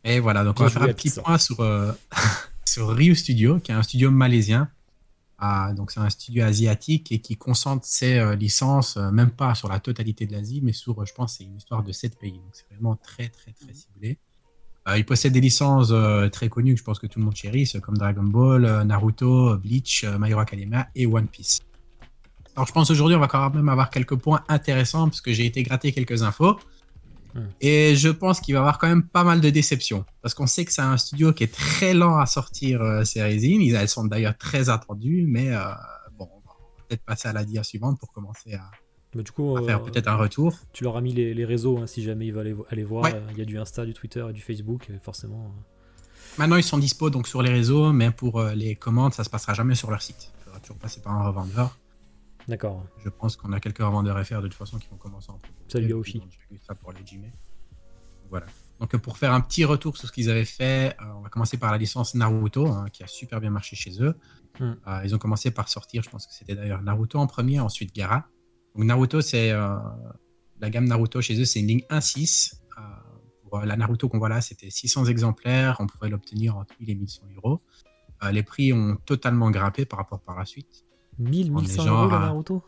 Et voilà, donc on Bien va faire joué un à petit Pixar. point sur, sur Ryu Studio, qui est un studio malaisien. Donc c'est un studio asiatique et qui concentre ses licences, même pas sur la totalité de l'Asie, mais sur, je pense, c'est une histoire de 7 pays. Donc c'est vraiment très, très, très ciblé. Il possède des licences très connues que je pense que tout le monde chérisse, comme Dragon Ball, Naruto, Bleach, My Hero Academia et One Piece. Alors je pense aujourd'hui on va quand même avoir quelques points intéressants parce que j'ai été gratter quelques infos. Hmm. Et je pense qu'il va y avoir quand même pas mal de déceptions. Parce qu'on sait que c'est un studio qui est très lent à sortir ses résines. Elles sont d'ailleurs très attendues, mais bon, on va peut-être passer à la dia suivante pour commencer Mais du coup, à faire peut-être un retour. tu leur as mis les réseaux, hein, si jamais ils veulent aller voir. Ouais, Il y a du Insta, du Twitter et du Facebook, et forcément. maintenant ils sont dispo donc sur les réseaux, mais pour les commandes, ça se passera jamais sur leur site. Il faudra toujours passer par un revendeur. D'accord. Je pense qu'on a quelques revendeurs FR de toute façon qui vont commencer à en proposer, Salut vu qu'ils Yaoshi. ont déjà eu ça pour les Gmail. Voilà. Donc pour faire un petit retour sur ce qu'ils avaient fait, on va commencer par la licence Naruto, hein, qui a super bien marché chez eux. Hmm. Ils ont commencé par sortir, je pense que c'était d'ailleurs Naruto en premier, ensuite Gaara. Donc Naruto, c'est la gamme Naruto chez eux, c'est une ligne 1.6. Pour la Naruto qu'on voit là, c'était 600 exemplaires, on pouvait l'obtenir entre 1000 et 1100 euros. Les prix ont totalement grimpé par rapport par la suite. 1000, On est 1100 euros genre la à... Naruto.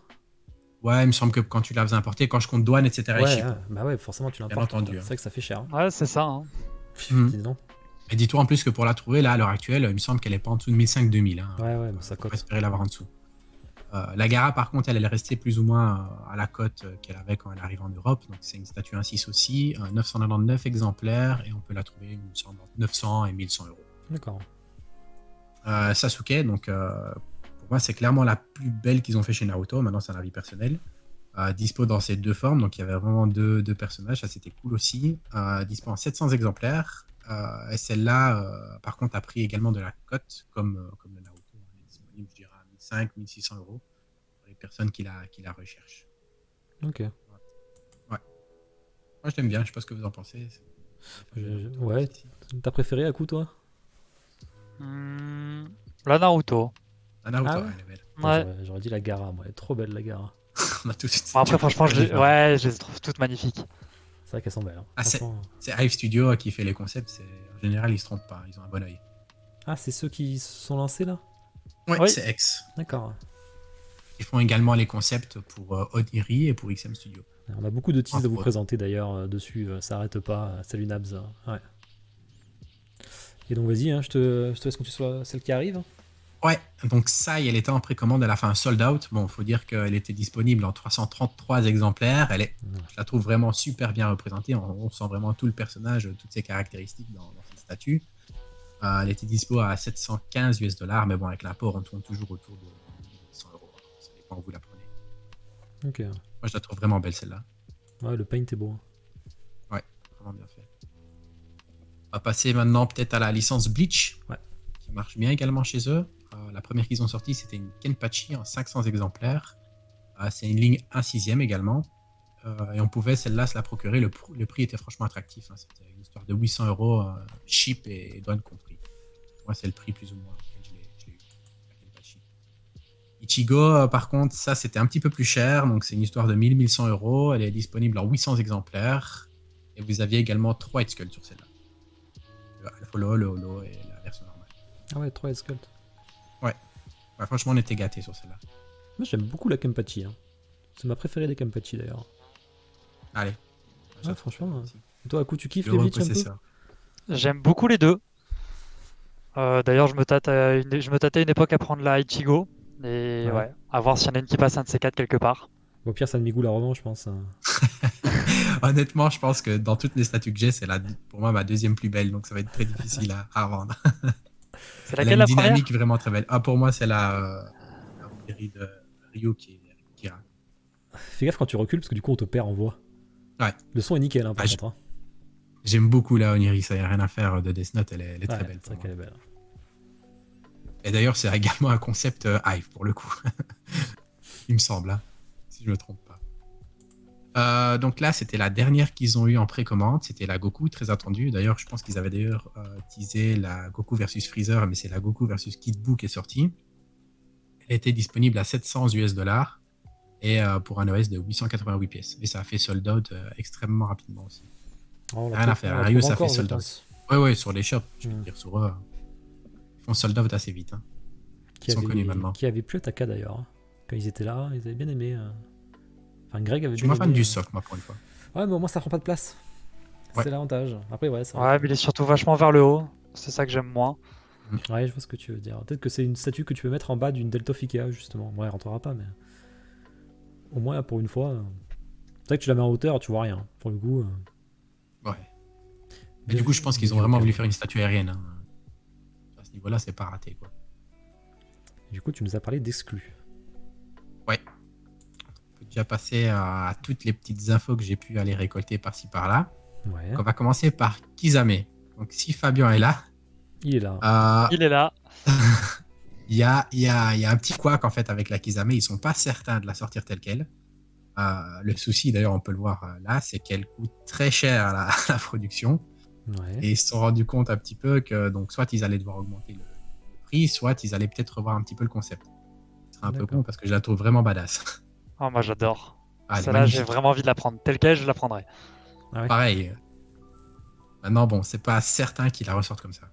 Ouais, il me semble que quand tu l'as importé, quand je compte douane, etc., et Ouais, ship, hein, bah ouais, forcément tu bien l'importes. entendu. C'est vrai que ça fait cher. Hein. Ouais, c'est ça. Hein. Mhm. Dis donc. Et dis-toi en plus que pour la trouver, là, à l'heure actuelle, il me semble qu'elle est pas en dessous de 1500-2000. Hein. Ouais, ouais, mais ça Faut pas cote. espérer l'avoir en dessous. La Gara, par contre, elle est restée plus ou moins à la cote qu'elle avait quand elle arrive en Europe. Donc, c'est une statue 1.6 aussi, 999 exemplaires, et on peut la trouver, il me semble, entre 900 et 1100 euros. D'accord. Sasuke, donc, pour moi, c'est clairement la plus belle qu'ils ont fait chez Naruto. Maintenant, c'est un avis personnel. Dispo dans ces deux formes, donc il y avait vraiment deux personnages, ça c'était cool aussi. Dispo en 700 exemplaires. Et celle-là, par contre, a pris également de la cote, comme le Naruto. Elle est disponible, je dirais, à 1500, 1600 euros pour les personnes qui la recherchent. Ok. Ouais. Moi, je l'aime bien, je sais pas ce que vous en pensez. Ouais. Ta préférée à coup, toi? La Naruto. La Naruto, Ah ouais? elle est belle. Ouais. J'aurais dit la Gara, moi. Elle est trop belle, la Gara. On a tout, Bon, après, tu franchement, préfères les ouais, je les trouve toutes magnifiques. C'est vrai qu'elles sont belles. Hein. Ah, Franchement. c'est Hive Studio qui fait les concepts. En général, ils se trompent pas, ils ont un bon oeil. Ah, c'est ceux qui se sont lancés là? Ouais, Oui. c'est X. D'accord. Ils font également les concepts pour Oniri et pour XM Studio. On a beaucoup de teas de vous Entre autres. présenter d'ailleurs dessus. Ça arrête pas. Salut Nabs. Ouais. Et donc vas-y, hein, je te laisse continuer sur celle qui arrive. Ouais, donc ça, elle était en précommande, elle a fait un sold out. Bon, faut dire qu'elle était disponible en 333 exemplaires. Je la trouve vraiment super bien représentée. On sent vraiment tout le personnage, toutes ses caractéristiques dans cette statue. Elle était dispo à 715 $, mais bon, avec l'import, on tourne toujours autour de 100 euros. Ça dépend où vous la prenez. Ok. Moi, je la trouve vraiment belle, celle-là. Ouais, le paint est beau. Hein. Ouais, vraiment bien fait. On va passer maintenant peut-être à la licence Bleach, Ouais. qui marche bien également chez eux. La première qu'ils ont sortie, c'était une Kenpachi en 500 exemplaires. C'est une ligne 1/6 également. Et on pouvait celle-là se la procurer. Le prix était franchement attractif. Hein. C'était une histoire de 800 euros, ship et douane compris. Moi, c'est le prix plus ou moins auquel je l'ai eu. La Kenpachi. Ichigo, par contre, ça c'était un petit peu plus cher. Donc c'est une histoire de 1100 euros. Elle est disponible en 800 exemplaires. Et vous aviez également 3 Head Sculpt sur celle-là. Le follow, le holo et la version normale. Ah ouais, 3 Sculpt. Ouais, franchement, on était gâtés sur celle-là. Moi j'aime beaucoup la Kenpachi. Hein. C'est ma préférée des Kenpachi d'ailleurs. Allez. Ouais, franchement. Et toi, à coup, tu kiffes les Heureux Bleach un peu? possesseur. J'aime beaucoup les deux. D'ailleurs, je me tâtais une époque à prendre la Ichigo. Et ouais, à voir s'il y en a une qui passe un de ces quatre quelque part. Bon, Pierre, ça Migou la revanche, je pense. Hein. Honnêtement, je pense que dans toutes les statues que j'ai, c'est pour moi ma deuxième plus belle, donc ça va être très difficile à revendre. C'est Elle a laquelle une la dynamique première? vraiment très belle. Pour moi, c'est la série de Ryu qui est Kira. Fais gaffe quand tu recules, parce que du coup, on te perd en voix. Ouais. Le son est nickel, hein, par contre. Hein. J'aime beaucoup la Oniri, ça n'y a rien à faire de Death Note, elle est très belle. C'est vrai qu'elle est belle. Et d'ailleurs, c'est également un concept Hive pour le coup. Il me semble, hein, si je me trompe pas. Donc là, c'était la dernière qu'ils ont eu en précommande. C'était la Goku, très attendue. D'ailleurs, je pense qu'ils avaient d'ailleurs teasé la Goku versus Freezer, mais c'est la Goku versus Kid Buu qui est sortie. Elle était disponible à 700 $. Et pour un OS de 888 pièces. Et ça a fait sold out extrêmement rapidement aussi. Oh, Rien à faire. Ryu, ça fait sold out. Ouais, sur les shops, je veux Mm. dire, sur eux. Ils font sold out assez vite. Hein. Ils sont connus maintenant. Qui avait plu Taka d'ailleurs. Quand ils étaient là, ils avaient bien aimé. Enfin, Greg avait Je suis bien moins fan aimé. du soc, moi, pour une fois. Ouais, mais au moins ça prend pas de place. Ouais. C'est l'avantage. Après, ouais, c'est vrai. Ouais, mais il est surtout vachement vers le haut. C'est ça que j'aime moins. Ouais, je vois ce que tu veux dire. Peut-être que c'est une statue que tu peux mettre en bas d'une Delta of Ikea, justement. Bon, elle rentrera pas, mais. Au moins, pour une fois. C'est vrai que tu la mets en hauteur, tu vois rien. Pour le coup. Ouais. Mais bien du coup, vu- je pense bien qu'ils ont vu au vraiment cas voulu où. faire une statue aérienne. Hein. À ce niveau-là, c'est pas raté, quoi. Du coup, tu nous as parlé d'exclus. Ouais. On peut déjà passer à toutes les petites infos que j'ai pu aller récolter par-ci par-là. Ouais. Donc, on va commencer par Kizame. Donc, si Fabien est là, Il est là. Il est là. il y a un petit couac en fait avec la Kizame. Ils sont pas certains de la sortir telle quelle. Le souci, d'ailleurs, on peut le voir là, c'est qu'elle coûte très cher à la production. Ouais. Et ils se sont rendus compte un petit peu que donc soit ils allaient devoir augmenter le prix, soit ils allaient peut-être revoir un petit peu le concept. Ce serait un peu D'accord. con parce que je la trouve vraiment badass. Oh, moi j'adore. Ah, elle est Celle-là, j'ai magnifique. vraiment envie de la prendre. Telle quelle, je la prendrai. Ah ouais. Pareil. Maintenant, bon, c'est pas certain qu'ils la ressortent comme ça.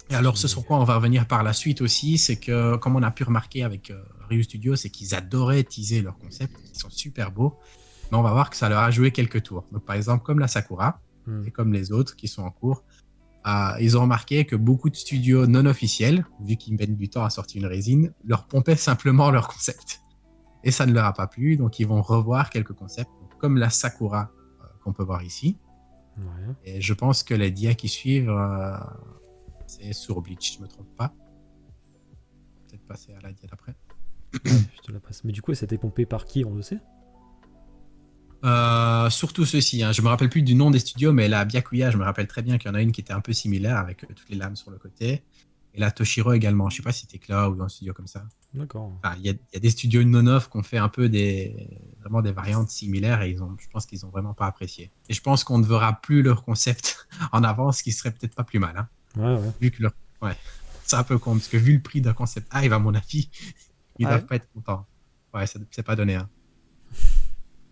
Et alors, ce sur quoi on va revenir par la suite aussi, c'est que, comme on a pu remarquer avec Ryu Studio, c'est qu'ils adoraient teaser leurs concepts, qui sont super beaux, mais on va voir que ça leur a joué quelques tours. Donc, par exemple, comme la Sakura, et comme les autres qui sont en cours, ils ont remarqué que beaucoup de studios non officiels, vu qu'ils mettent du temps à sortir une résine, leur pompaient simplement leur concept. Et ça ne leur a pas plu, donc ils vont revoir quelques concepts, comme la Sakura qu'on peut voir ici. Ouais. Et je pense que les dias qui suivent, c'est sur Bleach, je me trompe pas. Peut-être passer à la dia d'après. Je te la passe. Mais du coup, elle s'était pompée par qui, on le sait? Surtout ceci, hein. Je me rappelle plus du nom des studios, mais la Byakuya, je me rappelle très bien qu'il y en a une qui était un peu similaire avec toutes les lames sur le côté. Et la Toshiro également. Je sais pas si c'était là ou dans un studio comme ça. D'accord. Enfin, il y a des studios non-off qui ont fait un peu vraiment des variantes similaires et je pense qu'ils ont vraiment pas apprécié. Et je pense qu'on ne verra plus leur concept en avant, ce qui serait peut-être pas plus mal. Hein. Ouais. Vu que c'est un peu con parce que vu le prix d'un concept Hive, à mon avis, ils Ouais. doivent pas être contents. Ouais, c'est pas donné. Hein.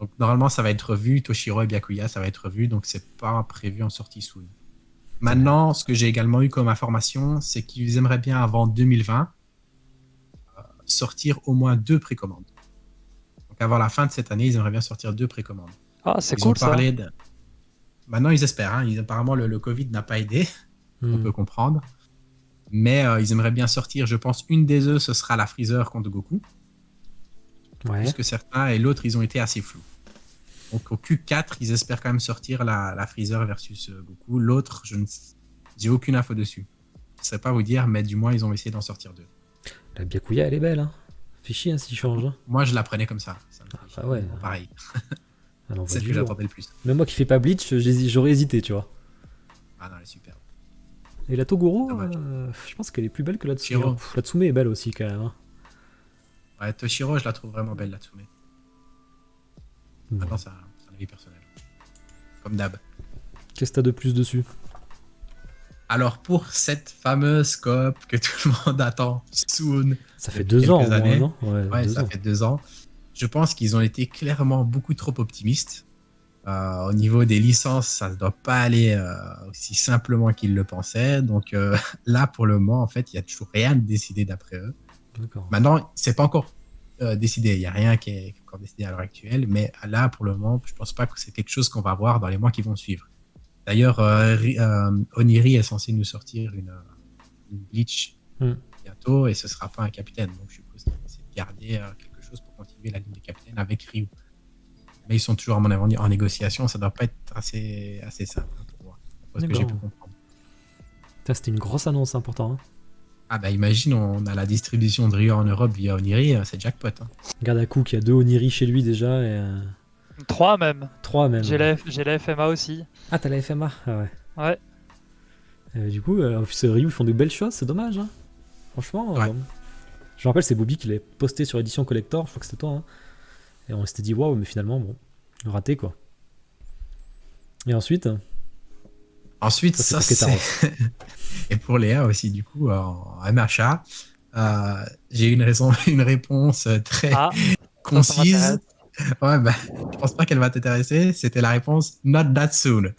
Donc normalement, ça va être revu. Toshiro et Byakuya, ça va être revu, donc c'est pas prévu en sortie soon. Maintenant, ce que j'ai également eu comme information, c'est qu'ils aimeraient bien avant 2020 sortir au moins 2 précommandes. Donc avant la fin de cette année, ils aimeraient bien sortir 2 précommandes. Ah, c'est Ils cool ont ça. parlé de... Maintenant, ils espèrent. Hein. Apparemment, le Covid n'a pas aidé, on peut comprendre. Mais ils aimeraient bien sortir, je pense, une des eux, ce sera la Freezer contre Goku. Ouais. Plus que certains, et l'autre, ils ont été assez flous. Donc au Q4, ils espèrent quand même sortir la Freezer versus Goku. L'autre, j'ai aucune info dessus. Je ne saurais pas vous dire, mais du moins, ils ont essayé d'en sortir 2. La Byakuya, elle est belle, hein. Fait chier hein, s'il change. Hein. Moi, je la prenais comme ça. Ça me fait bah ouais. pareil. Elle envoie C'est ce du que lourd. j'attendais le plus. Même moi qui fais pas Bleach, j'aurais hésité, tu vois. Ah non, elle est superbe. Et la Toguro, Dommage. je pense qu'elle est plus belle que la Tsume. Shiro. La Tsume est belle aussi, quand même. Hein. Ouais, Toshiro, je la trouve vraiment belle, la Tsume. Maintenant, c'est un avis personnel. Comme d'hab. Qu'est-ce que t'as de plus dessus? Alors, pour cette fameuse coop que tout le monde attend, soon, Ça fait depuis 2 ans, quelques au moins, années. non? Ouais, 2 ça ans. fait 2 ans. Je pense qu'ils ont été clairement beaucoup trop optimistes. Au niveau des licences, ça ne doit pas aller aussi simplement qu'ils le pensaient. Donc là, pour le moment, en fait, il n'y a toujours rien de décidé d'après eux. D'accord. Maintenant, c'est pas encore décidé. Il n'y a rien qui est encore décidé à l'heure actuelle. Mais là, pour le moment, je pense pas que c'est quelque chose qu'on va voir dans les mois qui vont suivre. D'ailleurs, Oniri est censé nous sortir une Bleach bientôt et ce sera pas un capitaine. Donc, je suppose qu'ils vont essayer de garder quelque chose pour continuer la ligne des capitaines avec Ryu. Mais ils sont toujours, à mon avis, en négociation. Ça doit pas être assez simple pour moi. C'est ce que j'ai pu comprendre. C'était une grosse annonce importante. Hein. Ah bah imagine, on a la distribution de Ryu en Europe via Oniri, c'est jackpot. Hein. Regarde à coup qui a 2 Oniri chez lui déjà et 3 même. 3 même. J'ai la FMA aussi. Ah, t'as la FMA? Ah ouais. Ouais. Du coup, en plus, Ryu, ils font de belles choses, c'est dommage. Hein. Franchement, Ouais. je me rappelle, c'est Bobby qui l'avait posté sur l'édition collector, je crois que c'était toi. Hein. Et on s'était dit, waouh, mais finalement, bon, raté quoi. Et ensuite, ça c'est. Et pour Léa aussi, du coup, en MHA, j'ai une réponse très concise. Ouais, bah, je pense pas qu'elle va t'intéresser. C'était la réponse Not that soon.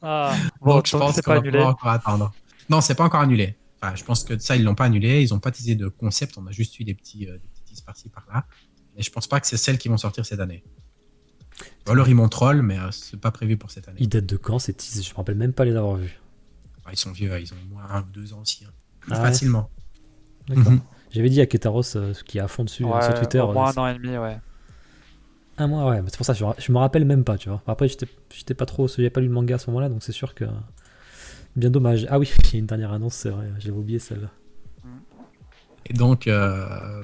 Ah, bon, Donc je tant que pense c'est qu'on pas va annulé. pouvoir encore attendre. Non, c'est pas encore annulé. Enfin, je pense que ça, ils l'ont pas annulé. Ils ont pas teasé de concept. On a juste eu des petits teases par-ci par-là. Mais je pense pas que c'est celles qui vont sortir cette année. Ou alors ils m'ont troll, mais c'est pas prévu pour cette année. Ils datent de quand ces teases? Je me rappelle même pas les avoir vus. Enfin, ils sont vieux, ils ont au moins 1 ou 2 ans aussi. Hein. Ah ouais? Facilement. D'accord. Mhm. J'avais dit à Ketaros, qui est à fond dessus sur Ouais, Twitter, au moins 1 an et demi, ouais. un mois, ouais, mais c'est pour ça, je me rappelle même pas, tu vois. Après, j'étais pas trop, j'avais pas lu le manga à ce moment-là, donc c'est sûr que. Bien dommage. Ah oui, il y a une dernière annonce, c'est vrai, j'avais oublié celle-là. Et donc,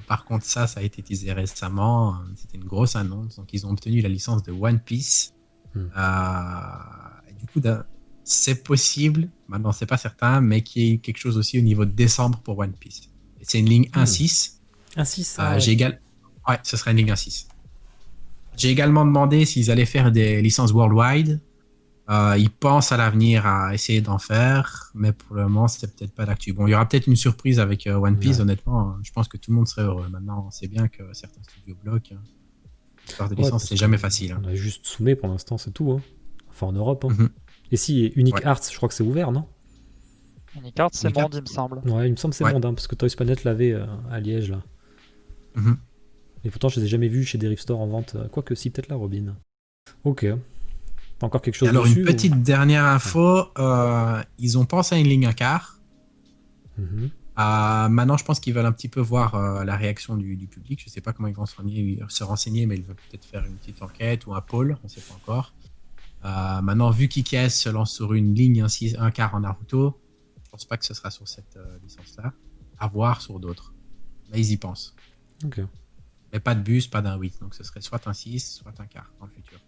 par contre, ça a été teasé récemment. C'était une grosse annonce. Donc, ils ont obtenu la licence de One Piece. Hmm. Et du coup, c'est possible, maintenant c'est pas certain, mais qu'il y ait quelque chose aussi au niveau de décembre pour One Piece. Et c'est une ligne 1.6. Ah si, ça, Euh, ouais. j'ai égal... Ouais, ce sera une ligne 1.6. J'ai également demandé s'ils allaient faire des licences worldwide. Ils pensent à l'avenir à essayer d'en faire, mais pour le moment, c'est peut-être pas l'actu. Bon, il y aura peut-être une surprise avec One Piece, Ouais. honnêtement. Je pense que tout le monde serait heureux. Maintenant, c'est bien que certains studios bloquent. L'histoire de Ouais, licence, parce c'est que jamais facile. on a juste Soumet pour l'instant, c'est tout. Hein. Enfin, en Europe. Hein. Mhm. Et si, Unique Ouais. Arts, je crois que c'est ouvert, non? Unicard, c'est Unicard. monde, il me semble. Ouais, il me semble que c'est Ouais. monde, hein, parce que Toys Planet l'avait à Liège, là. Mhm. Et pourtant, je les ai jamais vus chez des Rift Store en vente. Quoique, si, peut-être la Robin. Ok. T'as encore quelque Et chose alors, une dessus petite dernière info, ils ont pensé à une ligne à quart. Mhm. Maintenant, je pense qu'ils veulent un petit peu voir la réaction du public. Je ne sais pas comment ils vont se renseigner, mais ils veulent peut-être faire une petite enquête ou un poll, on ne sait pas encore. Maintenant, vu qu'IKEA se lance sur une ligne un quart en Naruto, je ne pense pas que ce sera sur cette licence-là. À voir sur d'autres. Mais ils y pensent. Ok. Mais pas de bus, pas d'un 8. Donc ce serait soit un 6, soit un quart dans le futur.